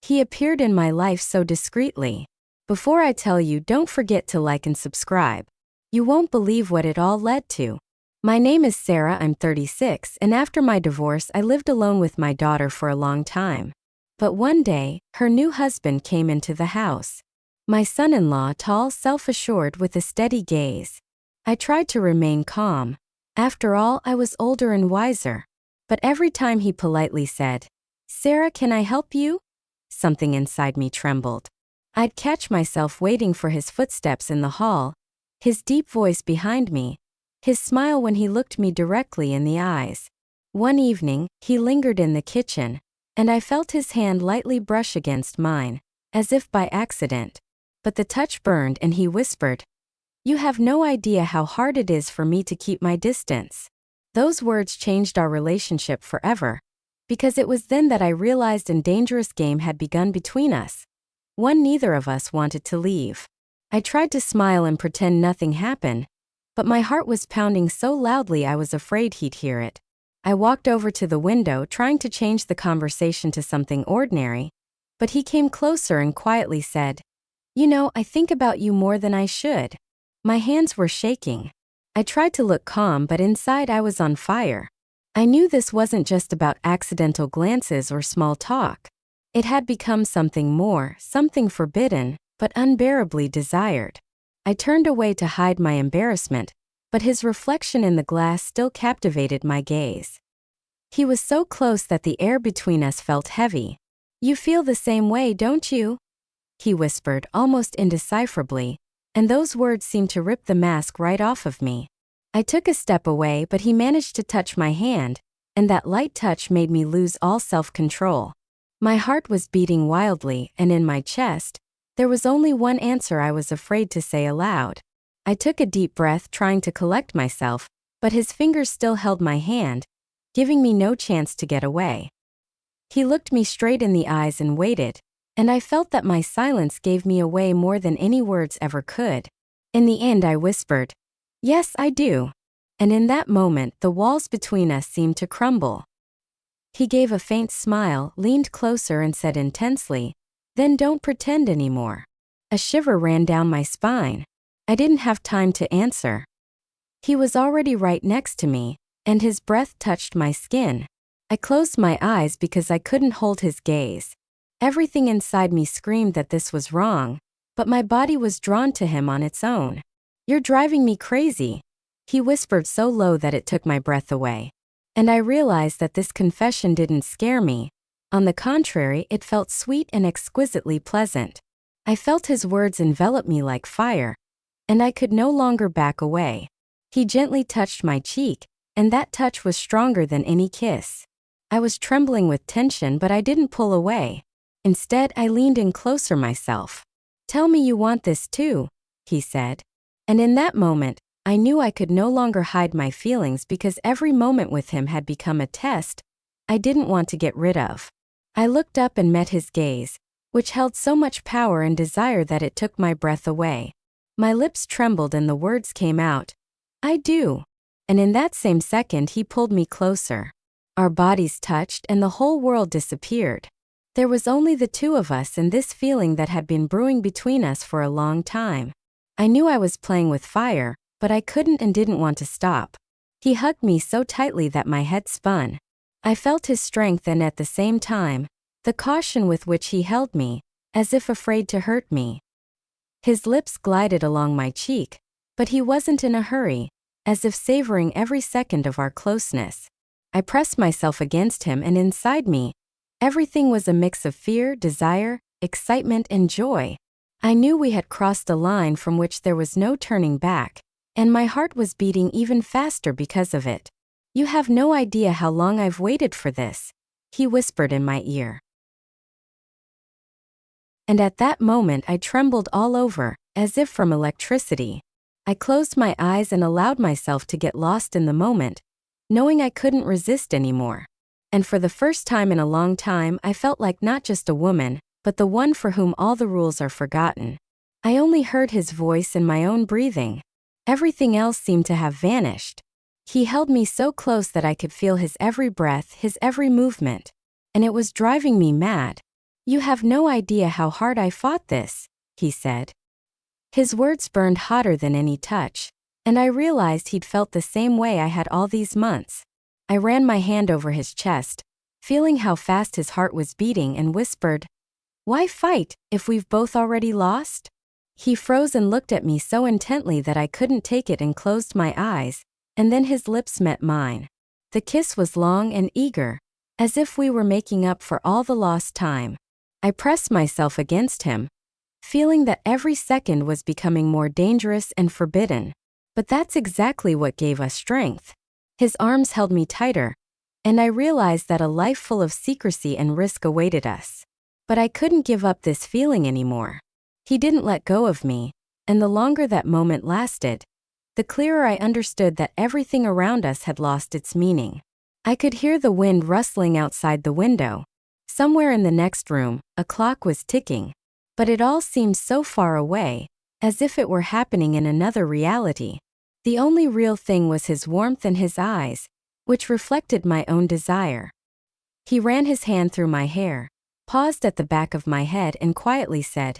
He appeared in my life so discreetly. Before I tell you, don't forget to like and subscribe. You won't believe what it all led to. My name is Sarah, I'm 36, and after my divorce I lived alone with my daughter for a long time. But one day, her new husband came into the house. My son-in-law, tall, self-assured with a steady gaze. I tried to remain calm. After all, I was older and wiser. But every time he politely said, "Sarah, can I help you?" something inside me trembled. I'd catch myself waiting for his footsteps in the hall, his deep voice behind me, his smile when he looked me directly in the eyes. One evening, he lingered in the kitchen, and I felt his hand lightly brush against mine, as if by accident. But the touch burned and he whispered, "You have no idea how hard it is for me to keep my distance." Those words changed our relationship forever, because it was then that I realized a dangerous game had begun between us. One neither of us wanted to leave. I tried to smile and pretend nothing happened, but my heart was pounding so loudly I was afraid he'd hear it. I walked over to the window trying to change the conversation to something ordinary, but he came closer and quietly said, "You know, I think about you more than I should." My hands were shaking. I tried to look calm, but inside I was on fire. I knew this wasn't just about accidental glances or small talk. It had become something more, something forbidden, but unbearably desired. I turned away to hide my embarrassment, but his reflection in the glass still captivated my gaze. He was so close that the air between us felt heavy. "You feel the same way, don't you?" he whispered, almost indecipherably, and those words seemed to rip the mask right off of me. I took a step away, but he managed to touch my hand, and that light touch made me lose all self-control. My heart was beating wildly, and in my chest, there was only one answer I was afraid to say aloud. I took a deep breath, trying to collect myself, but his fingers still held my hand, giving me no chance to get away. He looked me straight in the eyes and waited, and I felt that my silence gave me away more than any words ever could. In the end, I whispered, "Yes, I do." And in that moment, the walls between us seemed to crumble. He gave a faint smile, leaned closer and said intensely, "Then don't pretend anymore." A shiver ran down my spine. I didn't have time to answer. He was already right next to me, and his breath touched my skin. I closed my eyes because I couldn't hold his gaze. Everything inside me screamed that this was wrong, but my body was drawn to him on its own. "You're driving me crazy," he whispered so low that it took my breath away. And I realized that this confession didn't scare me. On the contrary, it felt sweet and exquisitely pleasant. I felt his words envelop me like fire, and I could no longer back away. He gently touched my cheek, and that touch was stronger than any kiss. I was trembling with tension, but I didn't pull away. Instead, I leaned in closer myself. "Tell me you want this too," he said. And in that moment, I knew I could no longer hide my feelings because every moment with him had become a test I didn't want to get rid of. I looked up and met his gaze, which held so much power and desire that it took my breath away. My lips trembled and the words came out, "I do." And in that same second, he pulled me closer. Our bodies touched and the whole world disappeared. There was only the two of us and this feeling that had been brewing between us for a long time. I knew I was playing with fire, but I couldn't and didn't want to stop. He hugged me so tightly that my head spun. I felt his strength and at the same time, the caution with which he held me, as if afraid to hurt me. His lips glided along my cheek, but he wasn't in a hurry, as if savoring every second of our closeness. I pressed myself against him and inside me, everything was a mix of fear, desire, excitement, and joy. I knew we had crossed a line from which there was no turning back, and my heart was beating even faster because of it. "You have no idea how long I've waited for this," he whispered in my ear. And at that moment I trembled all over, as if from electricity. I closed my eyes and allowed myself to get lost in the moment, knowing I couldn't resist anymore. And for the first time in a long time, I felt like not just a woman, but the one for whom all the rules are forgotten. I only heard his voice and my own breathing. Everything else seemed to have vanished. He held me so close that I could feel his every breath, his every movement. And it was driving me mad. "You have no idea how hard I fought this," he said. His words burned hotter than any touch, and I realized he'd felt the same way I had all these months. I ran my hand over his chest, feeling how fast his heart was beating, and whispered, "Why fight, if we've both already lost?" He froze and looked at me so intently that I couldn't take it and closed my eyes, and then his lips met mine. The kiss was long and eager, as if we were making up for all the lost time. I pressed myself against him, feeling that every second was becoming more dangerous and forbidden. But that's exactly what gave us strength. His arms held me tighter, and I realized that a life full of secrecy and risk awaited us. But I couldn't give up this feeling anymore. He didn't let go of me, and the longer that moment lasted, the clearer I understood that everything around us had lost its meaning. I could hear the wind rustling outside the window. Somewhere in the next room, a clock was ticking, but it all seemed so far away, as if it were happening in another reality. The only real thing was his warmth and his eyes, which reflected my own desire. He ran his hand through my hair, paused at the back of my head, and quietly said,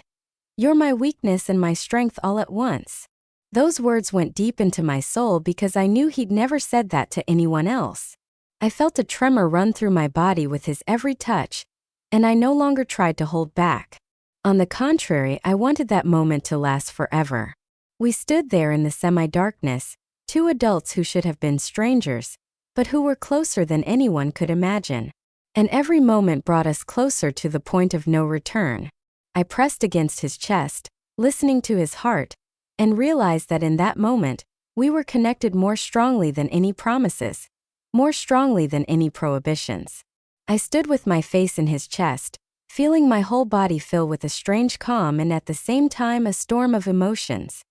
"You're my weakness and my strength all at once." Those words went deep into my soul because I knew he'd never said that to anyone else. I felt a tremor run through my body with his every touch, and I no longer tried to hold back. On the contrary, I wanted that moment to last forever. We stood there in the semi-darkness, two adults who should have been strangers, but who were closer than anyone could imagine. And every moment brought us closer to the point of no return. I pressed against his chest, listening to his heart, and realized that in that moment, we were connected more strongly than any promises, more strongly than any prohibitions. I stood with my face in his chest, feeling my whole body fill with a strange calm and at the same time a storm of emotions.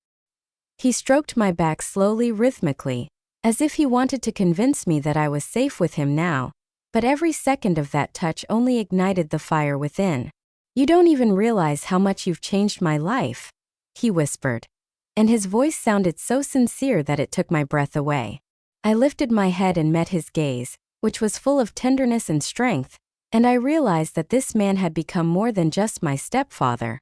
He stroked my back slowly, rhythmically, as if he wanted to convince me that I was safe with him now, but every second of that touch only ignited the fire within. "You don't even realize how much you've changed my life," he whispered, and his voice sounded so sincere that it took my breath away. I lifted my head and met his gaze, which was full of tenderness and strength, and I realized that this man had become more than just my stepfather.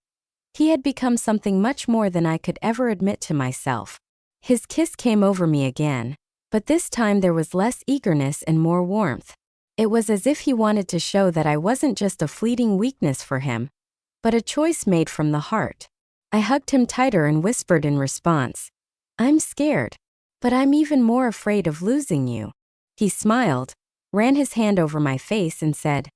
He had become something much more than I could ever admit to myself. His kiss came over me again, but this time there was less eagerness and more warmth. It was as if he wanted to show that I wasn't just a fleeting weakness for him, but a choice made from the heart. I hugged him tighter and whispered in response, "I'm scared, but I'm even more afraid of losing you." He smiled, ran his hand over my face, and said,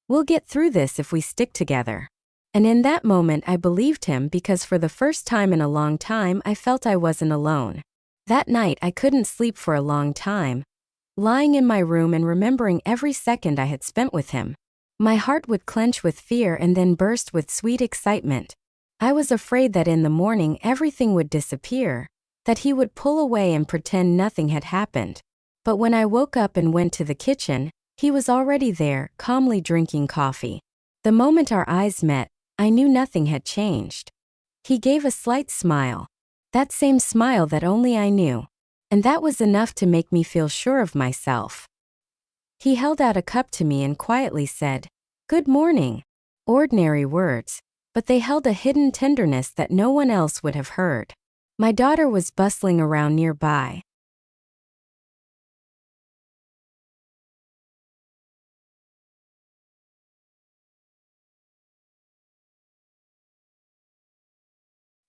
"We'll get through this if we stick together." And in that moment I believed him because for the first time in a long time I felt I wasn't alone. That night I couldn't sleep for a long time, lying in my room and remembering every second I had spent with him. My heart would clench with fear and then burst with sweet excitement. I was afraid that in the morning everything would disappear, that he would pull away and pretend nothing had happened. But when I woke up and went to the kitchen, he was already there, calmly drinking coffee. The moment our eyes met, I knew nothing had changed. He gave a slight smile, that same smile that only I knew, and that was enough to make me feel sure of myself. He held out a cup to me and quietly said, "Good morning." Ordinary words, but they held a hidden tenderness that no one else would have heard. My daughter was bustling around nearby.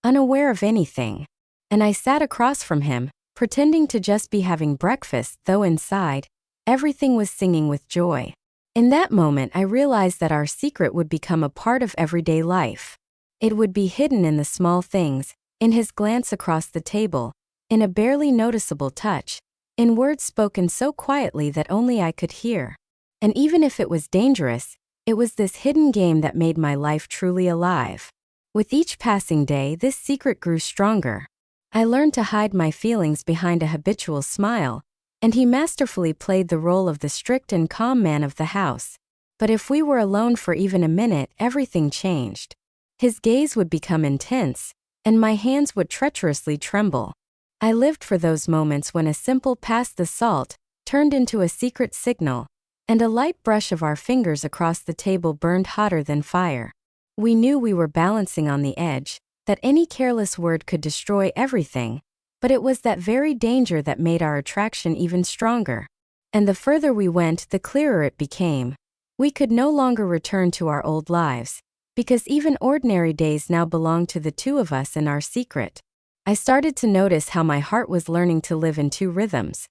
Unaware of anything, and I sat across from him, pretending to just be having breakfast, though inside, everything was singing with joy. In that moment I realized that our secret would become a part of everyday life. It would be hidden in the small things, in his glance across the table, in a barely noticeable touch, in words spoken so quietly that only I could hear. And even if it was dangerous, it was this hidden game that made my life truly alive. With each passing day, this secret grew stronger. I learned to hide my feelings behind a habitual smile, and he masterfully played the role of the strict and calm man of the house. But if we were alone for even a minute, everything changed. His gaze would become intense, and my hands would treacherously tremble. I lived for those moments when a simple "pass the salt" turned into a secret signal, and a light brush of our fingers across the table burned hotter than fire. We knew we were balancing on the edge, that any careless word could destroy everything, but it was that very danger that made our attraction even stronger. And the further we went, the clearer it became. We could no longer return to our old lives, because even ordinary days now belonged to the two of us and our secret. I started to notice how my heart was learning to live in two rhythms.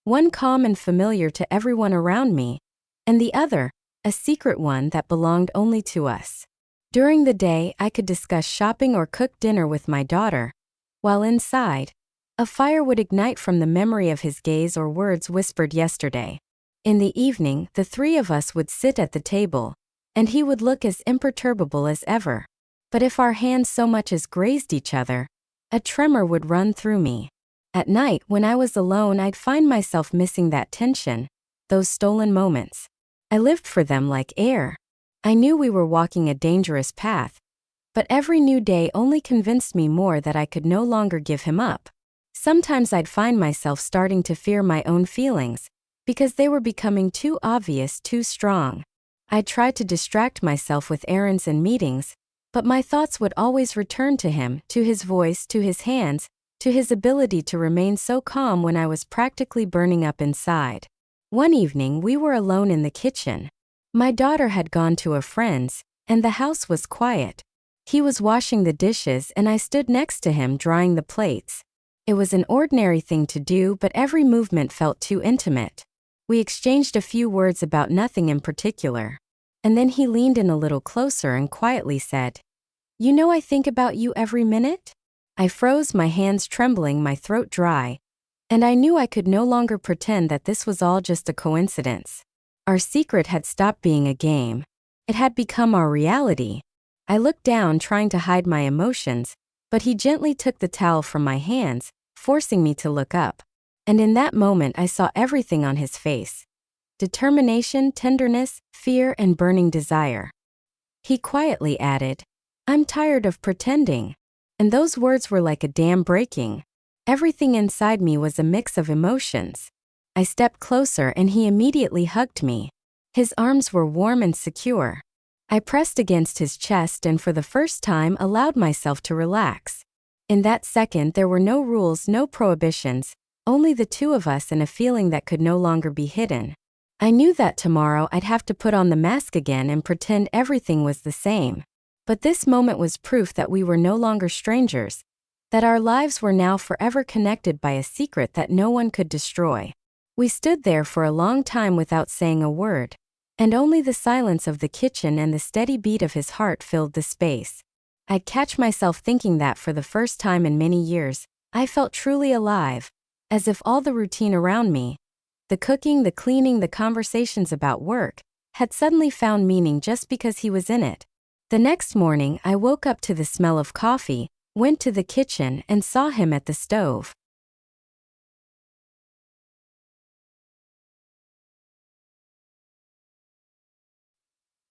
One calm and familiar to everyone around me, and the other, a secret one that belonged only to us. During the day, I could discuss shopping or cook dinner with my daughter, while inside, a fire would ignite from the memory of his gaze or words whispered yesterday. In the evening, the three of us would sit at the table, and he would look as imperturbable as ever. But if our hands so much as grazed each other, a tremor would run through me. At night, when I was alone, I'd find myself missing that tension, those stolen moments. I lived for them like air. I knew we were walking a dangerous path, but every new day only convinced me more that I could no longer give him up. Sometimes I'd find myself starting to fear my own feelings, because they were becoming too obvious, too strong. I'd try to distract myself with errands and meetings, but my thoughts would always return to him, to his voice, to his hands, to his ability to remain so calm when I was practically burning up inside. One evening, we were alone in the kitchen. My daughter had gone to a friend's, and the house was quiet. He was washing the dishes and I stood next to him drying the plates. It was an ordinary thing to do, but every movement felt too intimate. We exchanged a few words about nothing in particular. And then he leaned in a little closer and quietly said, "You know I think about you every minute?" I froze, my hands trembling, my throat dry, and I knew I could no longer pretend that this was all just a coincidence. Our secret had stopped being a game. It had become our reality. I looked down, trying to hide my emotions, but he gently took the towel from my hands, forcing me to look up. And in that moment I saw everything on his face: determination, tenderness, fear, and burning desire. He quietly added, "I'm tired of pretending." And those words were like a dam breaking. Everything inside me was a mix of emotions. I stepped closer and he immediately hugged me. His arms were warm and secure. I pressed against his chest and for the first time allowed myself to relax. In that second there were no rules, no prohibitions, only the two of us and a feeling that could no longer be hidden. I knew that tomorrow I'd have to put on the mask again and pretend everything was the same. But this moment was proof that we were no longer strangers, that our lives were now forever connected by a secret that no one could destroy. We stood there for a long time without saying a word, and only the silence of the kitchen and the steady beat of his heart filled the space. I'd catch myself thinking that for the first time in many years, I felt truly alive, as if all the routine around me, the cooking, the cleaning, the conversations about work, had suddenly found meaning just because he was in it. The next morning, I woke up to the smell of coffee, went to the kitchen, and saw him at the stove.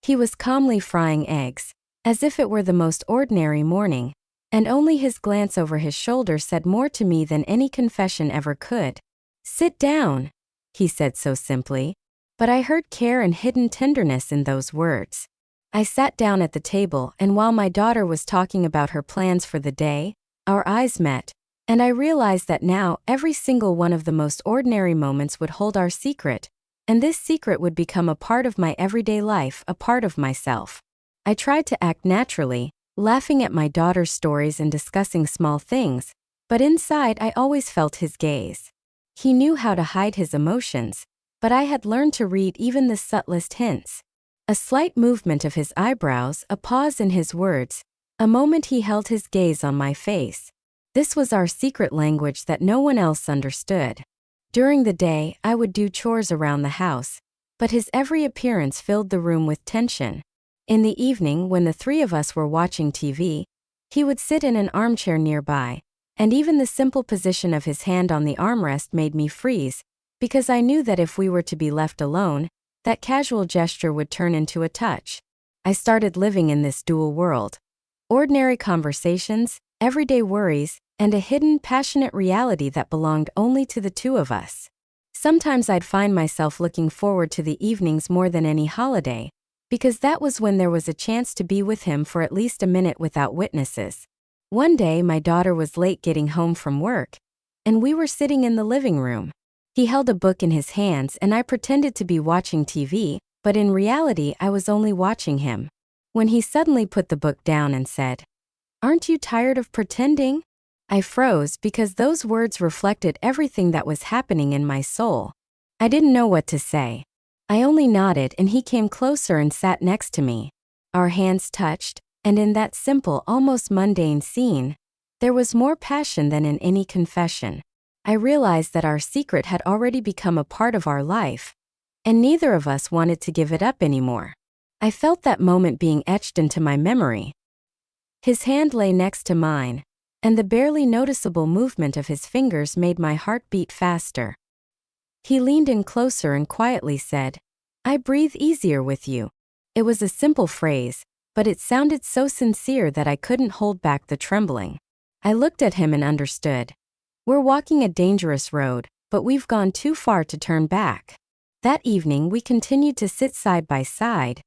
He was calmly frying eggs, as if it were the most ordinary morning, and only his glance over his shoulder said more to me than any confession ever could. "Sit down," he said so simply, but I heard care and hidden tenderness in those words. I sat down at the table, and while my daughter was talking about her plans for the day, our eyes met, and I realized that now every single one of the most ordinary moments would hold our secret, and this secret would become a part of my everyday life, a part of myself. I tried to act naturally, laughing at my daughter's stories and discussing small things, but inside I always felt his gaze. He knew how to hide his emotions, but I had learned to read even the subtlest hints. A slight movement of his eyebrows, a pause in his words, a moment he held his gaze on my face. This was our secret language that no one else understood. During the day, I would do chores around the house, but his every appearance filled the room with tension. In the evening, when the three of us were watching TV, he would sit in an armchair nearby, and even the simple position of his hand on the armrest made me freeze, because I knew that if we were to be left alone, that casual gesture would turn into a touch. I started living in this dual world. Ordinary conversations, everyday worries, and a hidden, passionate reality that belonged only to the two of us. Sometimes I'd find myself looking forward to the evenings more than any holiday, because that was when there was a chance to be with him for at least a minute without witnesses. One day, my daughter was late getting home from work, and we were sitting in the living room. He held a book in his hands and I pretended to be watching TV, but in reality I was only watching him. When he suddenly put the book down and said, "Aren't you tired of pretending?" I froze because those words reflected everything that was happening in my soul. I didn't know what to say. I only nodded and he came closer and sat next to me. Our hands touched, and in that simple, almost mundane scene, there was more passion than in any confession. I realized that our secret had already become a part of our life, and neither of us wanted to give it up anymore. I felt that moment being etched into my memory. His hand lay next to mine, and the barely noticeable movement of his fingers made my heart beat faster. He leaned in closer and quietly said, "I breathe easier with you." It was a simple phrase, but it sounded so sincere that I couldn't hold back the trembling. I looked at him and understood. We're walking a dangerous road, but we've gone too far to turn back. That evening we continued to sit side by side,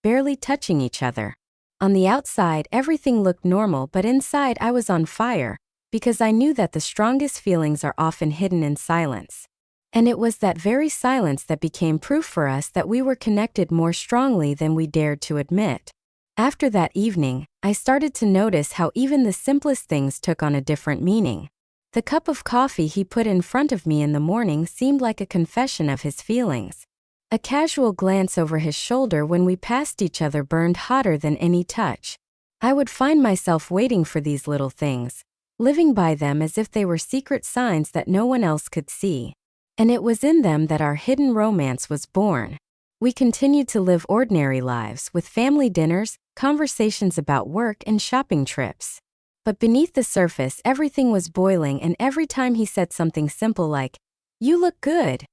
barely touching each other. On the outside, everything looked normal, but inside I was on fire, because I knew that the strongest feelings are often hidden in silence. And it was that very silence that became proof for us that we were connected more strongly than we dared to admit. After that evening, I started to notice how even the simplest things took on a different meaning. The cup of coffee he put in front of me in the morning seemed like a confession of his feelings. A casual glance over his shoulder when we passed each other burned hotter than any touch. I would find myself waiting for these little things, living by them as if they were secret signs that no one else could see. And it was in them that our hidden romance was born. We continued to live ordinary lives with family dinners, conversations about work, and shopping trips. But beneath the surface, everything was boiling, and every time he said something simple like, "You look good,"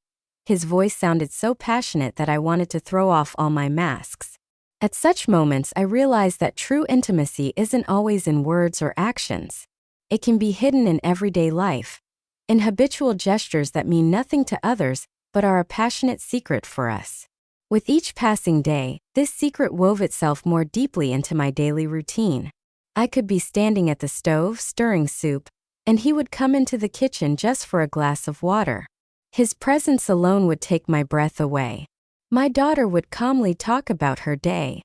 his voice sounded so passionate that I wanted to throw off all my masks. At such moments, I realized that true intimacy isn't always in words or actions. It can be hidden in everyday life, in habitual gestures that mean nothing to others but are a passionate secret for us. With each passing day, this secret wove itself more deeply into my daily routine. I could be standing at the stove stirring soup, and he would come into the kitchen just for a glass of water. His presence alone would take my breath away. My daughter would calmly talk about her day.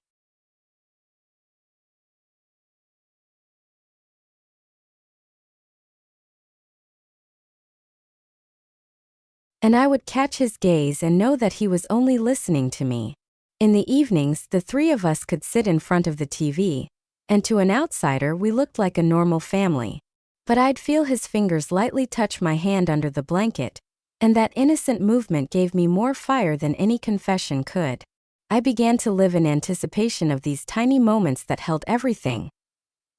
And I would catch his gaze and know that he was only listening to me. In the evenings, the three of us could sit in front of the TV, and to an outsider we looked like a normal family. But I'd feel his fingers lightly touch my hand under the blanket, and that innocent movement gave me more fire than any confession could. I began to live in anticipation of these tiny moments that held everything: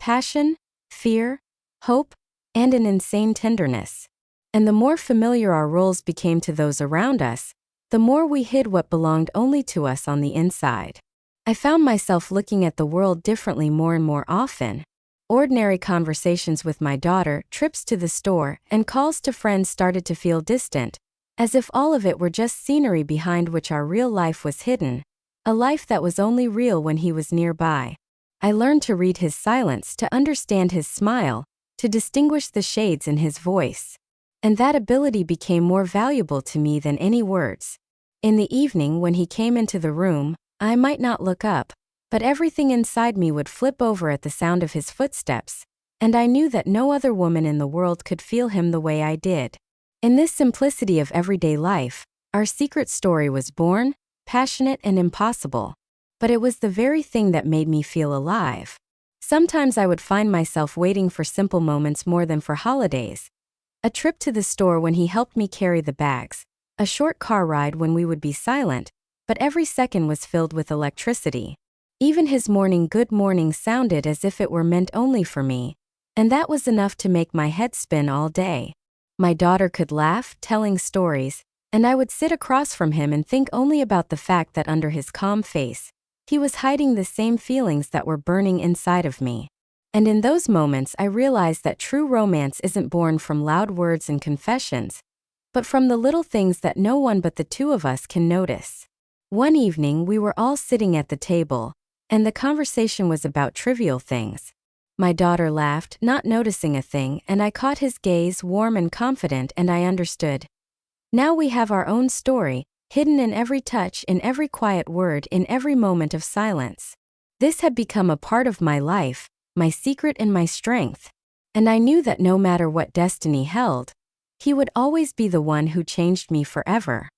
passion, fear, hope, and an insane tenderness. And the more familiar our roles became to those around us, the more we hid what belonged only to us on the inside. I found myself looking at the world differently more and more often. Ordinary conversations with my daughter, trips to the store, and calls to friends started to feel distant, as if all of it were just scenery behind which our real life was hidden, a life that was only real when he was nearby. I learned to read his silence, to understand his smile, to distinguish the shades in his voice. And that ability became more valuable to me than any words. In the evening when he came into the room, I might not look up, but everything inside me would flip over at the sound of his footsteps, and I knew that no other woman in the world could feel him the way I did. In this simplicity of everyday life, our secret story was born, passionate and impossible. But it was the very thing that made me feel alive. Sometimes I would find myself waiting for simple moments more than for holidays. A trip to the store when he helped me carry the bags, a short car ride when we would be silent, but every second was filled with electricity. Even his morning good morning sounded as if it were meant only for me, and that was enough to make my head spin all day. My daughter could laugh, telling stories, and I would sit across from him and think only about the fact that under his calm face, he was hiding the same feelings that were burning inside of me. And in those moments I realized that true romance isn't born from loud words and confessions, but from the little things that no one but the two of us can notice. One evening, we were all sitting at the table, and the conversation was about trivial things. My daughter laughed, not noticing a thing, and I caught his gaze, warm and confident, and I understood. Now we have our own story, hidden in every touch, in every quiet word, in every moment of silence. This had become a part of my life, my secret and my strength. And I knew that no matter what destiny held, he would always be the one who changed me forever.